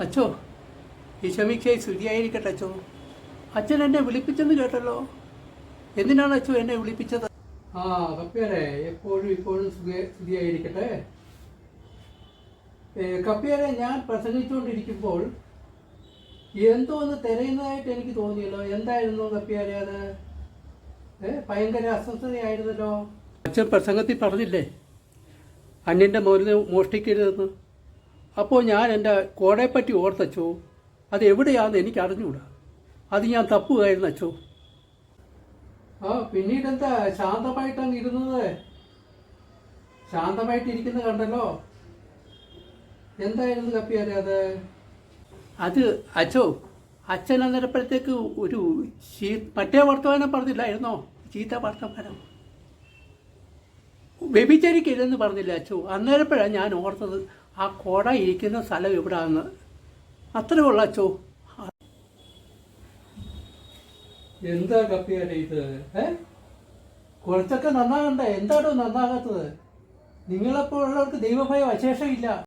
അച്ചോ, ഈശോമിശിഹായ് സ്തുതിയായിരിക്കട്ടെ അച്ചോ. അച്ഛൻ എന്നെ വിളിപ്പിച്ചെന്ന് കേട്ടല്ലോ. എന്തിനാണ് അച്ചോ എന്നെ വിളിപ്പിച്ചത്? ആ കപ്പ്യാരെ, എപ്പോഴും ഇപ്പോഴും സ്തുതിയായിരിക്കട്ടെ. കപ്പ്യാരെ, ഞാൻ പ്രസംഗിച്ചുകൊണ്ടിരിക്കുമ്പോൾ എന്തോ ഒന്ന് തിരയുന്നതായിട്ട് എനിക്ക് തോന്നിയല്ലോ. എന്തായിരുന്നു കപ്പ്യാരെ അത്? ഭയങ്കര അസ്വസ്ഥതയായിരുന്നല്ലോ. അച്ഛൻ പ്രസംഗത്തിൽ പറഞ്ഞില്ലേ അന്യൻ്റെ മുതൽ മോഷ്ടിക്കരുതെന്ന്? അപ്പോൾ ഞാൻ എൻ്റെ കോടയെപ്പറ്റി ഓർത്തച്ചോ. അത് എവിടെയാണെന്ന് എനിക്ക് അറിഞ്ഞുകൂടാ. അത് ഞാൻ തപ്പുകയായിരുന്നു അച്ചോ. പിന്നീട് എന്താ ശാന്തമായിട്ടങ്ങ് ഇരുന്നത്? ശാന്തമായിട്ടിരിക്കുന്നത് കണ്ടല്ലോ. എന്തായിരുന്നു കപ്പിയാരെ അത്? അത് അച്ചോ, അച്ഛൻ അന്നേരപ്പോഴത്തേക്ക് ഒരു മറ്റേ വർത്തമാനം പറഞ്ഞില്ലായിരുന്നോ? ചീത്ത വർത്തമാനം. വ്യഭിചരിക്കരുതെന്ന് പറഞ്ഞില്ല അച്ചോ. അന്നേരപ്പോഴാണ് ഞാൻ ഓർത്തത് ആ കോട ഇരിക്കുന്ന സ്ഥലം എവിടാന്ന്. അത്രേ ഉള്ളു അച്ചോ. എന്താ കപ്പിയാരെ ഇത്? കുറച്ചൊക്കെ നന്നാകണ്ടേ? എന്താണോ നന്നാകാത്തത്? നിങ്ങളെപ്പോലുള്ളവർക്ക് ദൈവഭയം അശേഷമില്ല.